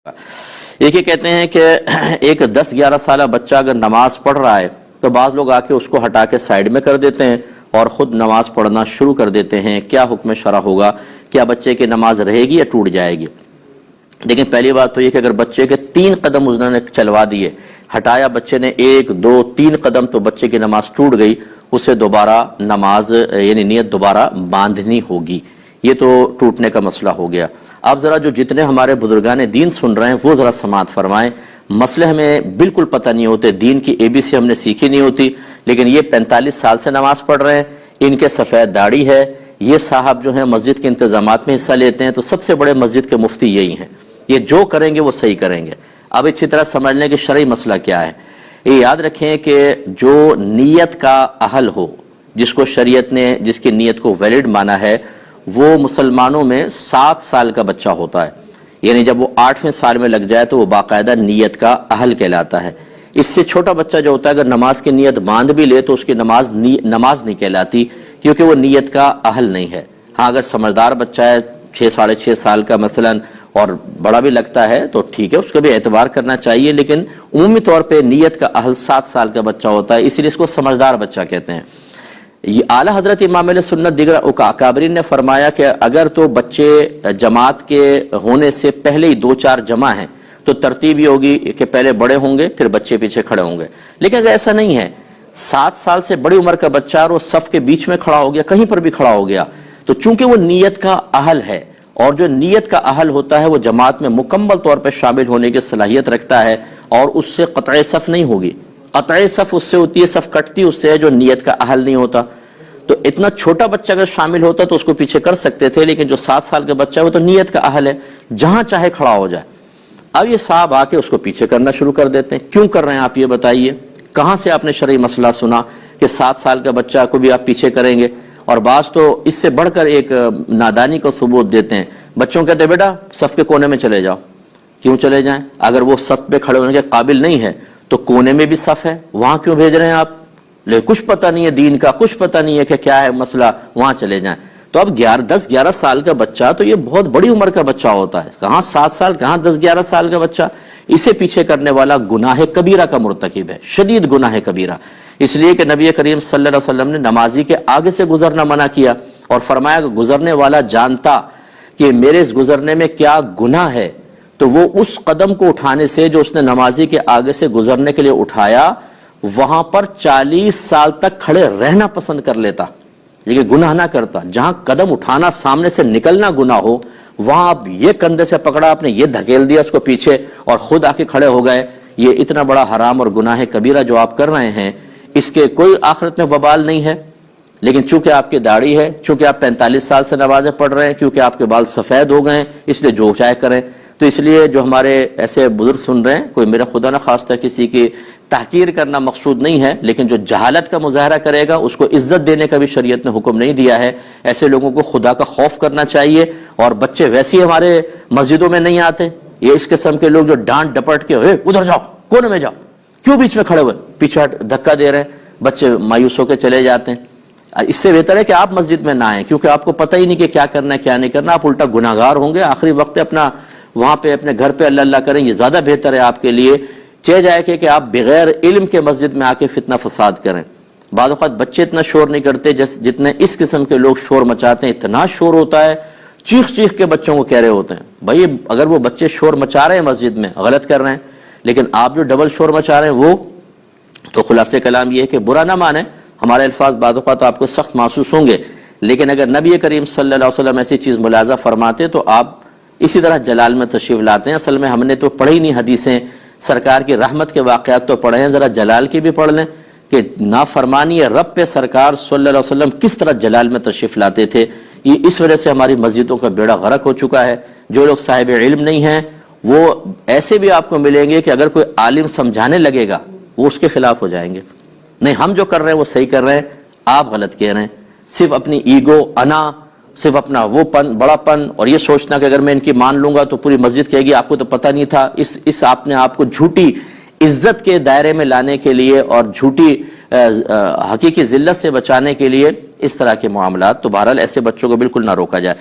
ایک یہ کہتے ہیں کہ ایک 10-11 سالہ بچہ اگر نماز پڑھ رہا ہے تو بعض لوگ آ کے اس کو ہٹا کے سائیڈ میں کر دیتے ہیں اور خود نماز پڑھنا شروع کر دیتے ہیں. کیا حکم شرع ہوگا؟ کیا بچے کی نماز رہے گی یا ٹوٹ جائے گی؟ لیکن پہلی بات تو یہ کہ اگر بچے کے 3 قدم انہوں نے چلوا دیے، ہٹایا بچے نے 1 2 3 قدم، تو بچے کی نماز ٹوٹ گئی. اسے دوبارہ نماز یعنی نیت دوبارہ باندھنی ہوگی. یہ تو ٹوٹنے کا مسئلہ ہو گیا. آپ ذرا جو جتنے ہمارے بزرگان دین سن رہے ہیں وہ ذرا سماعت فرمائیں. مسئلے ہمیں بالکل پتہ نہیں ہوتے، دین کی ABC ہم نے سیکھی نہیں ہوتی، لیکن یہ 45 سال سے نماز پڑھ رہے ہیں، ان کے سفید داڑھی ہے، یہ صاحب جو ہیں مسجد کے انتظامات میں حصہ لیتے ہیں، تو سب سے بڑے مسجد کے مفتی یہی ہیں. یہ جو کریں گے وہ صحیح کریں گے. اب اچھی طرح سمجھ لیں کہ شرعی مسئلہ کیا ہے. یہ یاد رکھیں کہ جو نیت کا اہل ہو، جس کو شریعت نے جس کی نیت کو ویلڈ مانا ہے، وہ مسلمانوں میں 7 سال کا بچہ ہوتا ہے. یعنی جب وہ 8ویں سال میں لگ جائے تو وہ باقاعدہ نیت کا اہل کہلاتا ہے. اس سے چھوٹا بچہ جو ہوتا ہے اگر نماز کی نیت باندھ بھی لے تو اس کی نماز نہیں کہلاتی، کیونکہ وہ نیت کا اہل نہیں ہے. ہاں اگر سمجھدار بچہ ہے 6-6.5 سال کا مثلا اور بڑا بھی لگتا ہے تو ٹھیک ہے، اس کا بھی اعتبار کرنا چاہیے، لیکن عمومی طور پہ نیت کا اہل 7 سال کا بچہ ہوتا ہے، اسی لیے اس کو سمجھدار بچہ کہتے ہیں. یہ اعلیٰ حضرت امام علیہ سنت دیگر اکابرین نے فرمایا کہ اگر تو بچے جماعت کے ہونے سے پہلے ہی 2-4 جمع ہیں تو ترتیب یہ ہوگی کہ پہلے بڑے ہوں گے پھر بچے پیچھے کھڑے ہوں گے. لیکن اگر ایسا نہیں ہے، 7 سال سے بڑی عمر کا بچہ اور وہ صف کے بیچ میں کھڑا ہو گیا، کہیں پر بھی کھڑا ہو گیا، تو چونکہ وہ نیت کا اہل ہے، اور جو نیت کا اہل ہوتا ہے وہ جماعت میں مکمل طور پہ شامل ہونے کی صلاحیت رکھتا ہے، اور اس سے قطع صف نہیں ہوگی. قطع صف اس سے ہوتی ہے، صف کٹتی اس سے ہے جو نیت کا اہل نہیں ہوتا. تو اتنا چھوٹا بچہ اگر شامل ہوتا تو اس کو پیچھے کر سکتے تھے، لیکن جو 7 سال کا بچہ ہے وہ تو نیت کا اہل ہے، جہاں چاہے کھڑا ہو جائے. اب یہ صاحب آ کے اس کو پیچھے کرنا شروع کر دیتے ہیں. کیوں کر رہے ہیں آپ یہ بتائیے؟ کہاں سے آپ نے شرعی مسئلہ سنا کہ 7 سال کا بچہ کو بھی آپ پیچھے کریں گے؟ اور بعض تو اس سے بڑھ کر ایک نادانی کو ثبوت دیتے ہیں. بچوں کہتے ہیں بیٹا صف کے کونے میں چلے جاؤ. کیوں چلے جائیں؟ اگر وہ صف پہ کھڑے ہونے کے قابل نہیں ہے تو کونے میں بھی صف ہے، وہاں کیوں بھیج رہے ہیں آپ؟ لیکن کچھ پتہ نہیں ہے دین کا، کچھ پتہ نہیں ہے کہ کیا ہے مسئلہ، وہاں چلے جائیں. تو اب 10-11 سال کا بچہ تو یہ بہت بڑی عمر کا بچہ ہوتا ہے، کہاں 7 سال کہاں 10-11 سال کا بچہ. اسے پیچھے کرنے والا گناہ کبیرہ کا مرتکب ہے، شدید گناہ کبیرہ. اس لیے کہ نبی کریم صلی اللہ علیہ وسلم نے نمازی کے آگے سے گزرنا منع کیا اور فرمایا کہ گزرنے والا جانتا کہ میرے اس گزرنے میں کیا گناہ ہے تو وہ اس قدم کو اٹھانے سے جو اس نے نمازی کے آگے سے گزرنے کے لیے اٹھایا، وہاں پر 40 سال تک کھڑے رہنا پسند کر لیتا، لیکن گناہ نہ کرتا. جہاں قدم اٹھانا سامنے سے نکلنا گناہ ہو، وہاں آپ یہ کندھے سے پکڑا، آپ نے یہ دھکیل دیا اس کو پیچھے اور خود آ کے کھڑے ہو گئے. یہ اتنا بڑا حرام اور گناہ کبیرہ جو آپ کر رہے ہیں، اس کے کوئی آخرت میں وبال نہیں ہے. لیکن چونکہ آپ کی داڑھی ہے، چونکہ آپ 45 سال سے نمازیں پڑھ رہے ہیں، کیونکہ آپ کے بال سفید ہو گئے ہیں، اس لیے جو چاہے کریں. تو اس لیے جو ہمارے ایسے بزرگ سن رہے ہیں، کوئی میرا خدا نہ خواستہ کسی کی تحقیر کرنا مقصود نہیں ہے، لیکن جو جہالت کا مظاہرہ کرے گا اس کو عزت دینے کا بھی شریعت نے حکم نہیں دیا ہے. ایسے لوگوں کو خدا کا خوف کرنا چاہیے. اور بچے ویسے ہی ہمارے مسجدوں میں نہیں آتے. یہ اس قسم کے لوگ جو ڈانٹ ڈپٹ کے ادھر جاؤ، کونے میں جاؤ، کیوں بیچ میں کھڑے ہوئے، پیچھے دھکا دے رہے ہیں، بچے مایوس ہو کے چلے جاتے ہیں. اس سے بہتر ہے کہ آپ مسجد میں نہ آئیں، کیونکہ آپ کو پتہ ہی نہیں کہ کیا کرنا ہے کیا نہیں کرنا. آپ الٹا گناہگار ہوں گے. آخری وقت اپنا وہاں پہ اپنے گھر پہ اللہ اللہ کریں، یہ زیادہ بہتر ہے آپ کے لیے. چہ جائے کہ آپ بغیر علم کے مسجد میں آ کے فتنہ فساد کریں. بعض اوقات بچے اتنا شور نہیں کرتے جتنے اس قسم کے لوگ شور مچاتے ہیں. اتنا شور ہوتا ہے، چیخ چیخ کے بچوں کو کہہ رہے ہوتے ہیں. بھائی اگر وہ بچے شور مچا رہے ہیں مسجد میں، غلط کر رہے ہیں، لیکن آپ جو ڈبل شور مچا رہے ہیں وہ تو خلاصہ کلام یہ ہے کہ برا نہ مانیں. ہمارے الفاظ بعض اوقات آپ کو سخت محسوس ہوں گے، لیکن اگر نبی کریم صلی اللہ علیہ وسلم ایسی چیز ملاحظہ فرماتے تو آپ اسی طرح جلال میں تشریف لاتے ہیں. اصل میں ہم نے تو پڑھی نہیں حدیثیں، سرکار کی رحمت کے واقعات تو پڑھے ہیں، ذرا جلال کی بھی پڑھ لیں کہ نافرمانی رب پہ سرکار صلی اللہ علیہ وسلم کس طرح جلال میں تشریف لاتے تھے. یہ اس وجہ سے ہماری مسجدوں کا بیڑا غرق ہو چکا ہے. جو لوگ صاحب علم نہیں ہیں وہ ایسے بھی آپ کو ملیں گے کہ اگر کوئی عالم سمجھانے لگے گا وہ اس کے خلاف ہو جائیں گے. نہیں، ہم جو کر رہے ہیں وہ صحیح کر رہے ہیں، آپ غلط کہہ رہے ہیں. صرف اپنی ایگو، انا، صرف اپنا وہ پن، بڑا پن، اور یہ سوچنا کہ اگر میں ان کی مان لوں گا تو پوری مسجد کہے گی آپ کو تو پتہ نہیں تھا. اس آپ نے آپ کو جھوٹی عزت کے دائرے میں لانے کے لیے اور جھوٹی حقیقی ذلت سے بچانے کے لیے اس طرح کے معاملات. تو بہرحال ایسے بچوں کو بالکل نہ روکا جائے.